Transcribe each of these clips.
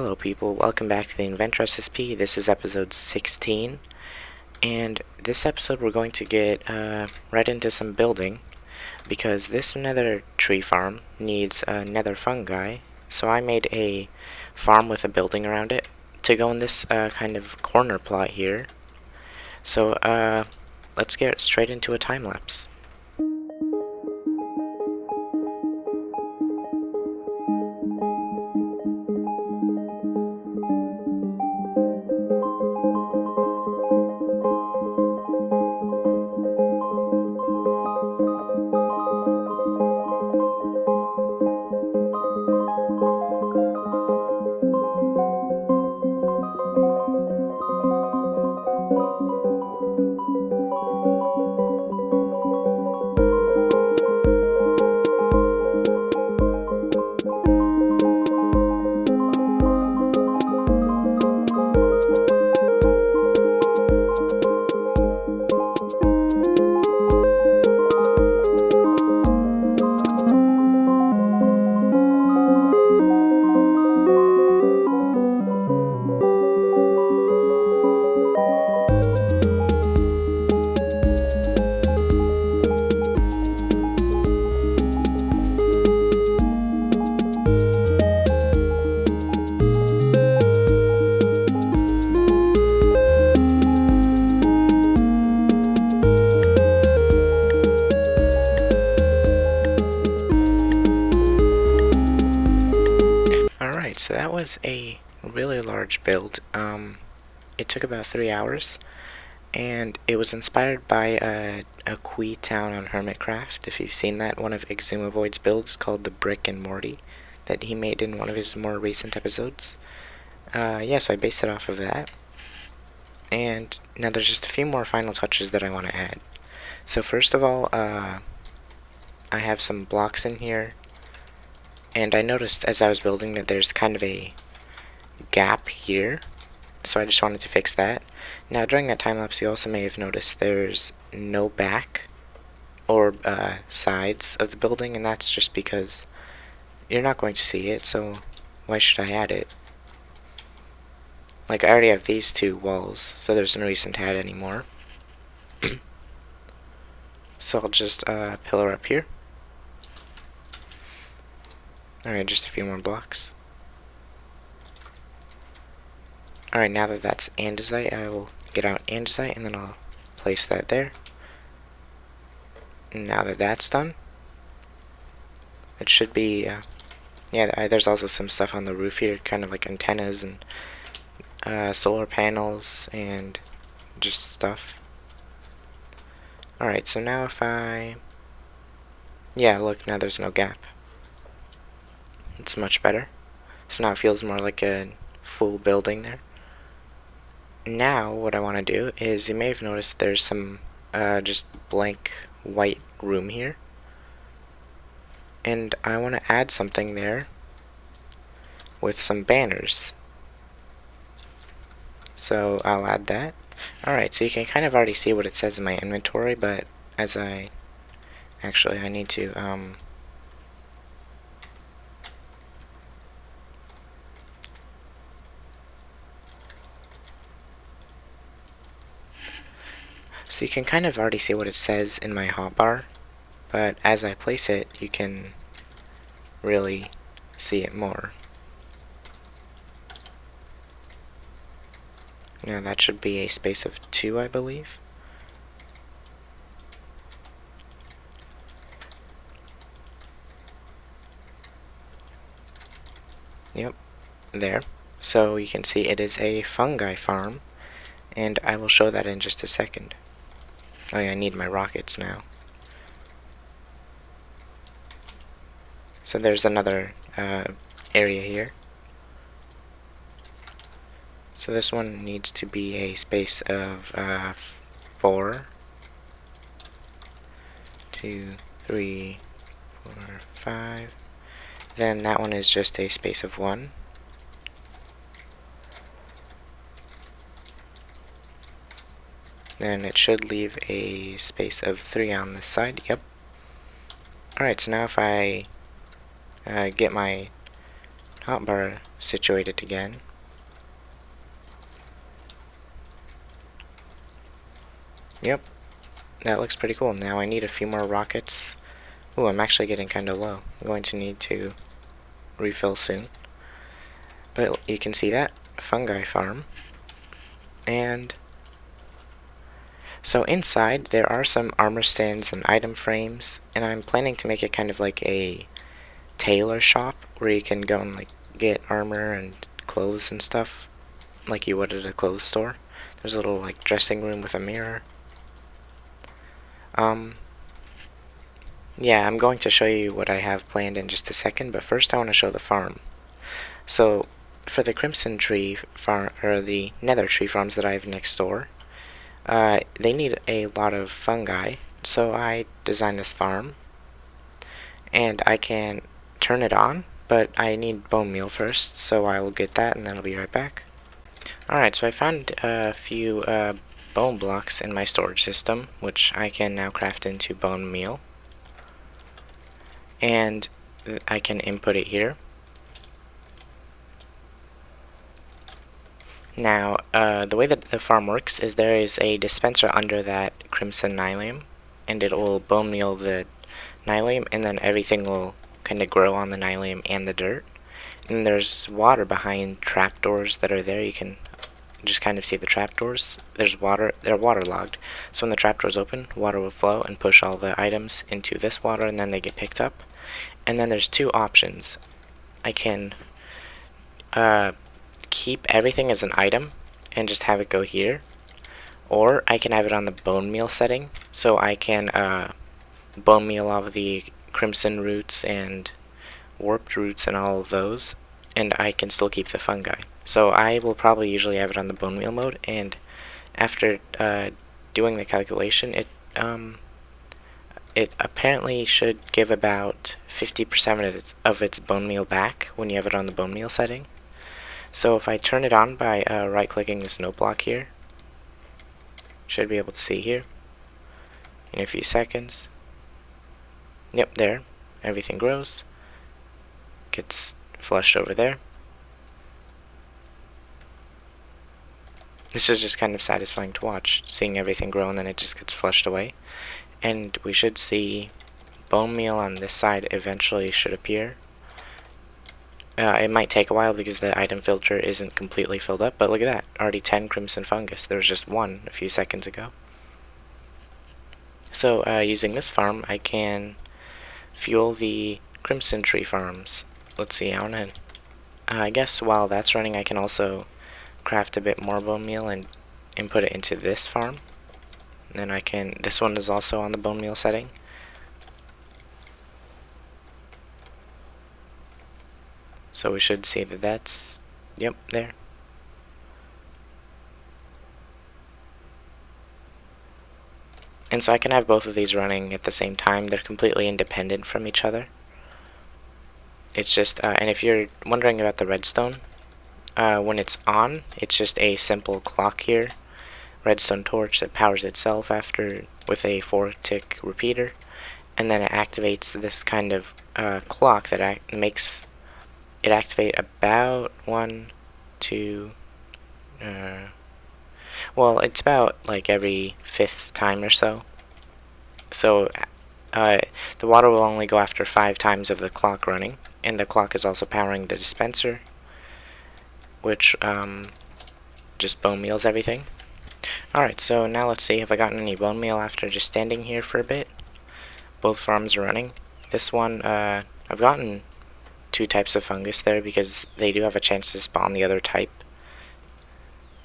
Hello people, welcome back to the Inventor SSP. This is episode 16, and this episode we're going to get right into some building, because this nether tree farm needs nether fungi, so I made a farm with a building around it to go in this kind of corner plot here. So let's get straight into a time lapse. Alright, so that was a really large build. It took about 3 hours, and it was inspired by a Quee town on Hermitcraft. If you've seen that, one of Exumavoid's builds called the Brick and Morty that he made in one of his more recent episodes. Yeah, so I based it off of that. And now there's just a few more final touches that I want to add. So first of all, I have some blocks in here, and I noticed as I was building that there's kind of a gap here, so I just wanted to fix that. Now during that time lapse you also may have noticed there's no back or sides of the building, and that's just because you're not going to see it, so why should I add it? Like, I already have these two walls, so there's no reason to add any more. So I'll just pillar up here. Alright, just a few more blocks. Alright, now that that's andesite, I will get out andesite, and then I'll place that there. Now that that's done, it should be, yeah, there's also some stuff on the roof here, kind of like antennas and solar panels and just stuff. Alright, so now if yeah, look, now there's no gap. It's much better. So now it feels more like a full building there. Now what I want to do is, you may have noticed there's some just blank white room here, and I want to add something there with some banners. So I'll add that. Alright, so you can kind of already see what it says in my inventory, but as I need to so you can kind of already see what it says in my hotbar, but as I place it, you can really see it more. Now that should be a space of 2, I believe. Yep, there. So you can see it is a fungi farm, and I will show that in just a second. Oh yeah, I need my rockets now. So there's another area here. So this one needs to be a space of 4, 2, 3, 4, 5. Then that one is just a space of 1. Then it should leave a space of 3 on this side. Yep. Alright, so now if I get my hotbar situated again. Yep, that looks pretty cool. Now I need a few more rockets. Ooh, I'm actually getting kind of low. I'm going to need to refill soon. But you can see that fungi farm. And so inside there are some armor stands and item frames, and I'm planning to make it kind of like a tailor shop where you can go and like get armor and clothes and stuff like you would at a clothes store. There's a little like dressing room with a mirror. Yeah, I'm going to show you what I have planned in just a second, but first I want to show the farm. So for the Crimson Tree farm, or the Nether Tree farms that I have next door, they need a lot of fungi, so I designed this farm, and I can turn it on, but I need bone meal first, so I will get that and then I'll be right back. Alright, so I found a few bone blocks in my storage system, which I can now craft into bone meal, and I can input it here. Now, the way that the farm works is there is a dispenser under that crimson nylium, and it will bone meal the nylium, and then everything will kind of grow on the nylium and the dirt. And there's water behind trapdoors that are there. You can just kind of see the trapdoors. There's water, they're waterlogged. So when the trapdoors open, water will flow and push all the items into this water, and then they get picked up. And then there's two options. I can keep everything as an item and just have it go here, or I can have it on the bone meal setting, so I can bone meal all of the crimson roots and warped roots and all of those, and I can still keep the fungi. So I will probably usually have it on the bone meal mode, and after doing the calculation, it apparently should give about 50% of its bone meal back when you have it on the bone meal setting. So if I turn it on by right-clicking this note block here, should be able to see here in a few seconds. Yep, there. Everything grows. Gets flushed over there. This is just kind of satisfying to watch, seeing everything grow and then it just gets flushed away. And we should see bone meal on this side eventually should appear. It might take a while because the item filter isn't completely filled up, but look at that, already 10 crimson fungus. There was just one a few seconds ago. So using this farm, I can fuel the Crimson Tree farms. Let's see, I guess while that's running, I can also craft a bit more bone meal and input it into this farm. And then I can, this one is also on the bone meal setting. So we should see that that's, yep, there. And so I can have both of these running at the same time. They're completely independent from each other. It's just, and if you're wondering about the redstone, when it's on, it's just a simple clock here. Redstone torch that powers itself after with a 4-tick repeater. And then it activates this kind of clock that makes it activate about well, it's about like every 5th time or so. So the water will only go after 5 times of the clock running, and the clock is also powering the dispenser, which just bone meals everything. Alright, so now let's see, have I gotten any bone meal after just standing here for a bit? Both farms are running. This one, I've gotten 2 types of fungus there because they do have a chance to spawn the other type.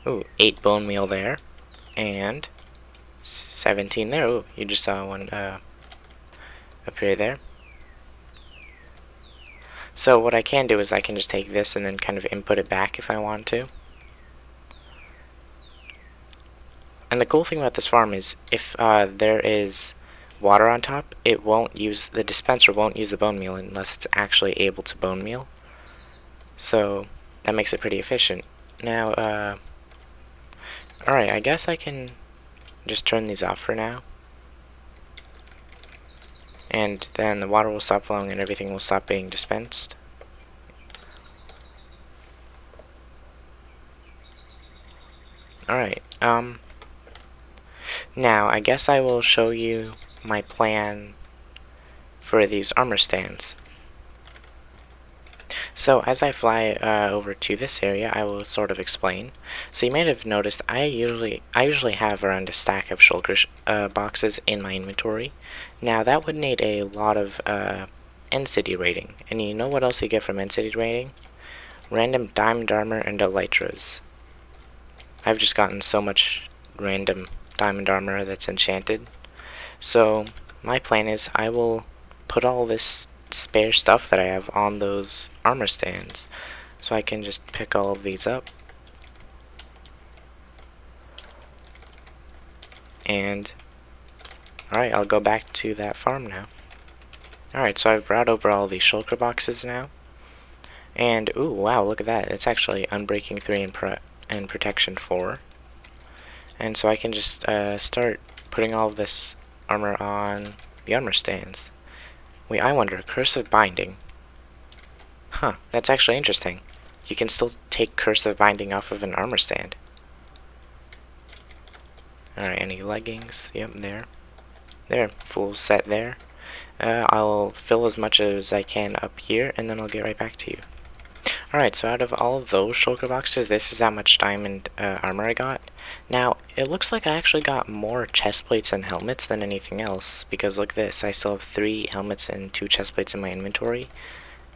Ooh, 8 bone meal there, and 17 there. Ooh, you just saw one appear there. So what I can do is I can just take this and then kind of input it back if I want to. And the cool thing about this farm is if there is water on top, it won't use, the dispenser won't use the bone meal unless it's actually able to bone meal. So that makes it pretty efficient. Now, alright, I guess I can just turn these off for now. And then the water will stop flowing and everything will stop being dispensed. Alright, now I guess I will show you my plan for these armor stands. So as I fly over to this area, I will sort of explain. So you might have noticed I usually have around a stack of shulker boxes in my inventory. Now that would need a lot of end city rating, and you know what else you get from end city rating? Random diamond armor and elytras. I've just gotten so much random diamond armor that's enchanted. So my plan is I will put all this spare stuff that I have on those armor stands, so I can just pick all of these up. And alright, I'll go back to that farm now. Alright, so I've brought over all these shulker boxes now. And ooh, wow, look at that. It's actually Unbreaking 3 and Protection 4. And so I can just start putting all of this armor on the armor stands. Wait, I wonder, cursive binding. Huh, that's actually interesting. You can still take cursive binding off of an armor stand. Alright, any leggings? Yep, there. There, full set there. I'll fill as much as I can up here, and then I'll get right back to you. Alright, so out of all of those shulker boxes, this is how much diamond armor I got. Now, it looks like I actually got more chest plates and helmets than anything else, because look at this, I still have 3 helmets and 2 chest plates in my inventory,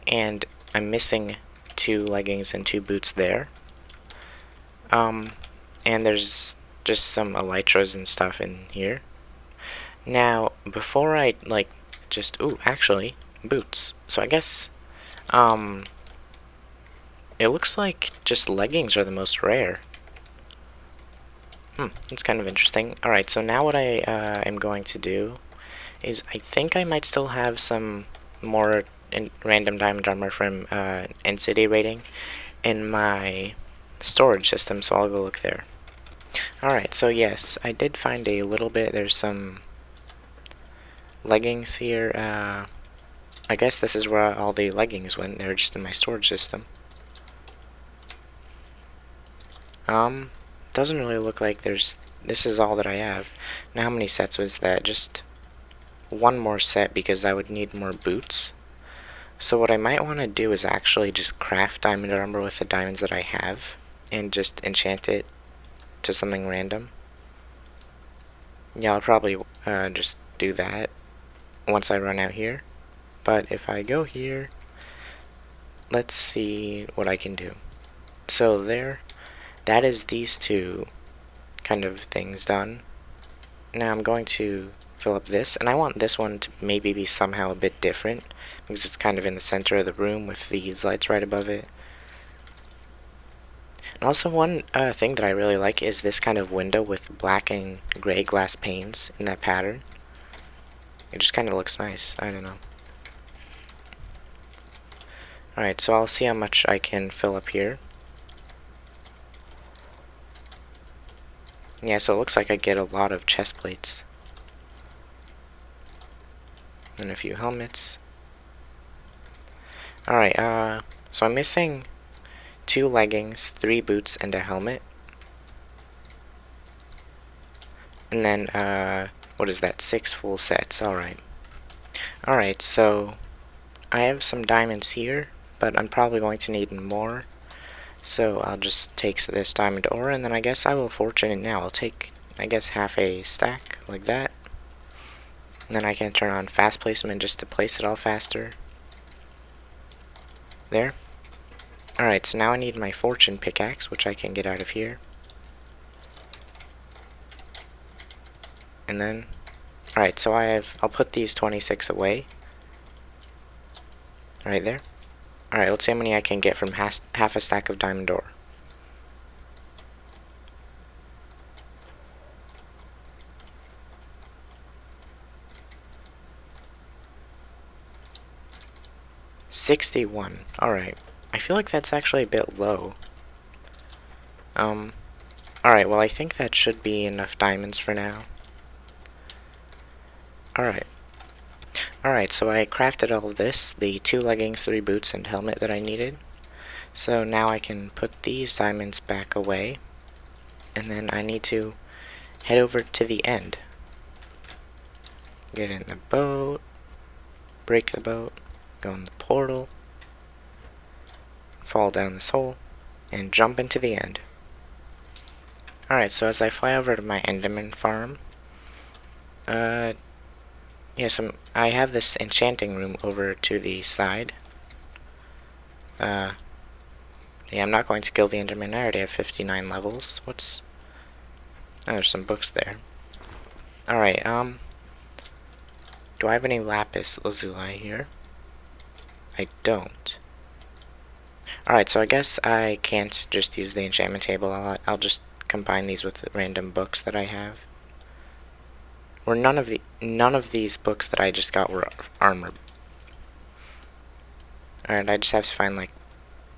and I'm missing 2 leggings and 2 boots there. And there's just some elytras and stuff in here. Now, before I, actually, boots. So I guess, it looks like just leggings are the most rare. That's kind of interesting. Alright, so now what I am going to do is I think I might still have some more random diamond armor from end city rating in my storage system, so I'll go look there. Alright, so yes, I did find a little bit. There's some leggings here. I guess this is where all the leggings went. They're just in my storage system. Doesn't really look like this is all that I have. Now how many sets was that? Just one more set, because I would need more boots. So what I might want to do is actually just craft diamond armor with the diamonds that I have, and just enchant it to something random. Yeah, I'll probably just do that once I run out here. But if I go here, let's see what I can do. So there, that is these 2 kind of things done. Now I'm going to fill up this, and I want this one to maybe be somehow a bit different, because it's kind of in the center of the room with these lights right above it. And also one thing that I really like is this kind of window with black and gray glass panes in that pattern. It just kind of looks nice. I don't know. Alright, so I'll see how much I can fill up here. Yeah, so it looks like I get a lot of chest plates. And a few helmets. Alright, so I'm missing 2 leggings, 3 boots, and a helmet. And then, what is that? 6 full sets. Alright. Alright, so I have some diamonds here, but I'm probably going to need more. So I'll just take this diamond ore, and then I guess I will fortune it now. I'll take, I guess, half a stack, like that. And then I can turn on fast placement just to place it all faster. There. Alright, so now I need my fortune pickaxe, which I can get out of here. And then, alright, so I'll put these 26 away. Right there. Alright, let's see how many I can get from half a stack of diamond ore. $61. Alright. I feel like that's actually a bit low. Alright, well I think that should be enough diamonds for now. Alright. Alright, so I crafted all of this, the 2 leggings, 3 boots, and helmet that I needed. So now I can put these diamonds back away. and then I need to head over to the end. Get in the boat, break the boat, go in the portal, fall down this hole, and jump into the end. Alright, so as I fly over to my Enderman Farm, I have this enchanting room over to the side. Yeah, I'm not going to kill the Enderman. I already have 59 levels. Oh, there's some books there. Alright, do I have any lapis lazuli here? I don't. Alright, so I guess I can't just use the enchantment table. I'll just combine these with the random books that I have. Or none of these books that I just got were armor. Alright, I just have to find like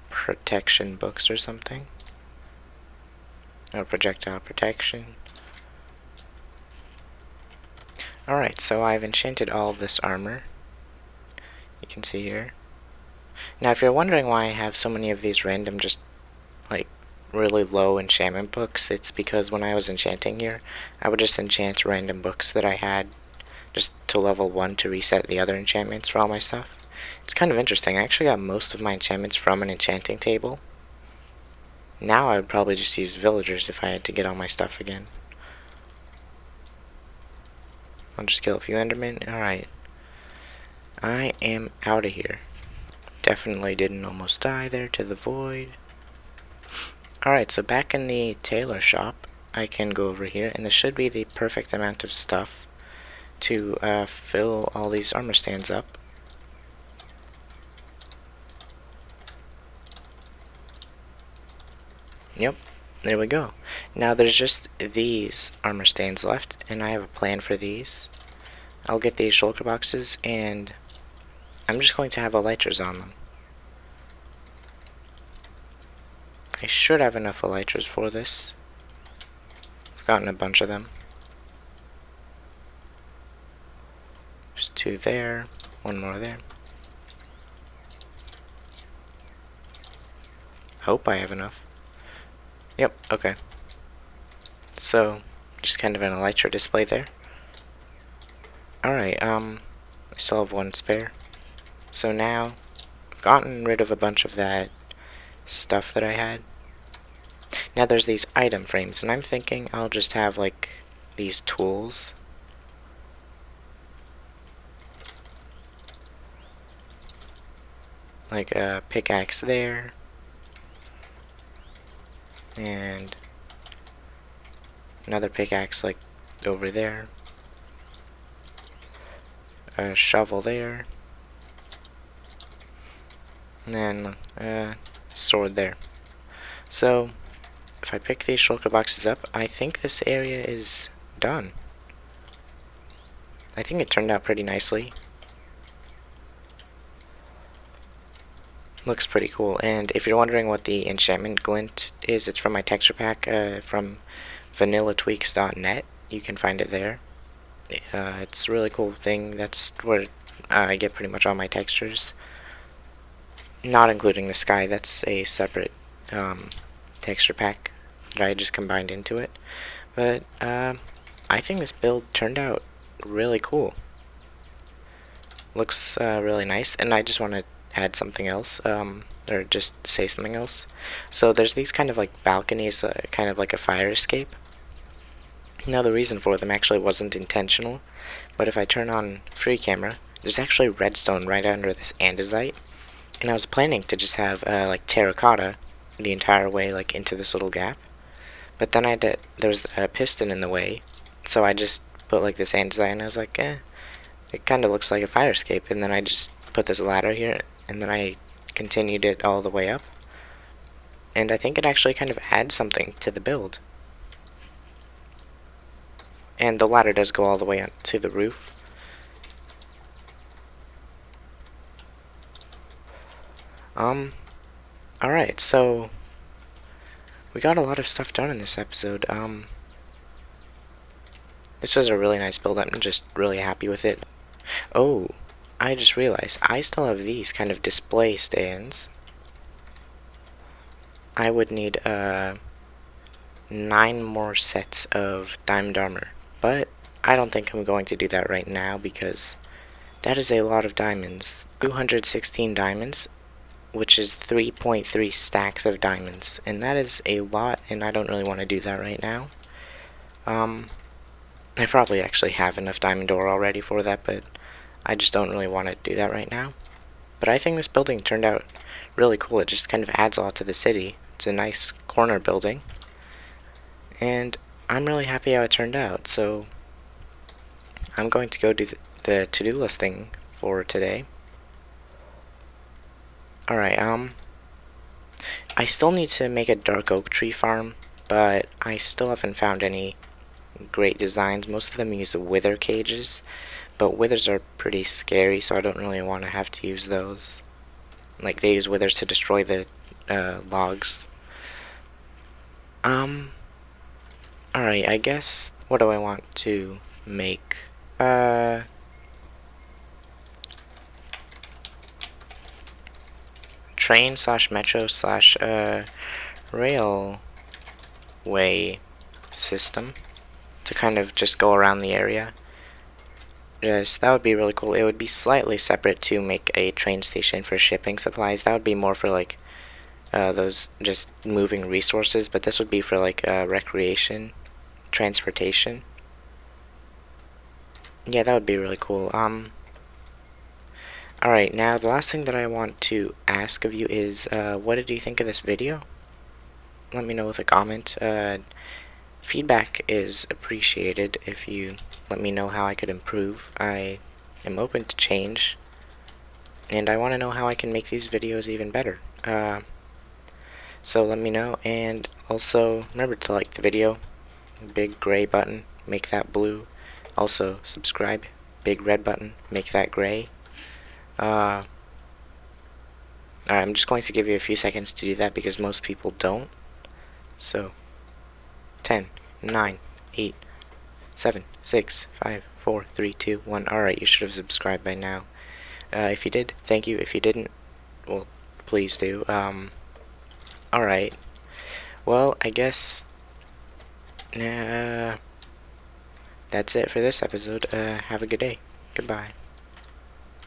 protection books or something. Or projectile protection. Alright, so I've enchanted all of this armor. You can see here. Now if you're wondering why I have so many of these random just like really low enchantment books, it's because when I was enchanting here, I would just enchant random books that I had just to level 1 to reset the other enchantments for all my stuff. It's kind of interesting. I actually got most of my enchantments from an enchanting table. Now I would probably just use villagers if I had to get all my stuff again. I'll just kill a few endermen. Alright. I am out of here. Definitely didn't almost die there to the void. Alright, so back in the tailor shop, I can go over here, and this should be the perfect amount of stuff to fill all these armor stands up. Yep, there we go. Now there's just these armor stands left, and I have a plan for these. I'll get these shulker boxes, and I'm just going to have elytras on them. I should have enough elytras for this. I've gotten a bunch of them. There's 2 there, 1 more there. Hope I have enough. Yep, okay. So, just kind of an elytra display there. Alright, I still have 1 spare. So now, I've gotten rid of a bunch of that stuff that I had. Now there's these item frames, and I'm thinking I'll just have, like, these tools. Like a pickaxe there. And another pickaxe, like, over there. A shovel there. And then a sword there. So, if I pick these shulker boxes up, I think this area is done. I think it turned out pretty nicely. Looks pretty cool. And if you're wondering what the enchantment glint is, it's from my texture pack from vanillatweaks.net. You can find it there. It's a really cool thing. That's where I get pretty much all my textures. Not including the sky. That's a separate texture pack that I just combined into it. But I think this build turned out really cool. Looks really nice, and I just want to add something else, or just say something else. So there's these kind of like balconies, kind of like a fire escape. Now the reason for them actually wasn't intentional, but if I turn on free camera, there's actually redstone right under this andesite, and I was planning to just have like terracotta the entire way like into this little gap, but then there was a piston in the way, so I just put like this andesite, and I was like, it kind of looks like a fire escape, and then I just put this ladder here, and then I continued it all the way up, and I think it actually kind of adds something to the build. And the ladder does go all the way up to the roof. Alright, so we got a lot of stuff done in this episode. This was a really nice build. I'm just really happy with it. Oh, I just realized I still have these kind of display stands. I would need 9 more sets of diamond armor. But I don't think I'm going to do that right now because that is a lot of diamonds. 216 diamonds, which is 3.3 stacks of diamonds. And that is a lot, and I don't really want to do that right now. I probably actually have enough diamond ore already for that, but I just don't really want to do that right now. But I think this building turned out really cool. It just kind of adds a lot to the city. It's a nice corner building. And I'm really happy how it turned out, so I'm going to go do the to-do list thing for today. Alright, I still need to make a dark oak tree farm, but I still haven't found any great designs. Most of them use wither cages, but withers are pretty scary, so I don't really want to have to use those. Like, they use withers to destroy the logs. Alright, I guess, what do I want to make? Train slash metro slash railway system to kind of just go around the area. That would be really cool. It would be slightly separate to make a train station for shipping supplies. That would be more for like those just moving resources, but this would be for like recreation, transportation. Yeah, that would be really cool. Alright, now the last thing that I want to ask of you is, what did you think of this video? Let me know with a comment. Feedback is appreciated if you let me know how I could improve. I am open to change, and I want to know how I can make these videos even better. So let me know, and also remember to like the video, big gray button, make that blue. Also subscribe, big red button, make that gray. Alright, I'm just going to give you a few seconds to do that because most people don't. So 10, 9, 8, 7, 6, 5, 4, 3, 2, 1. Alright, you should have subscribed by now. If you did, thank you. If you didn't, well, please do. Alright. Well, I guess that's it for this episode. Have a good day. Goodbye.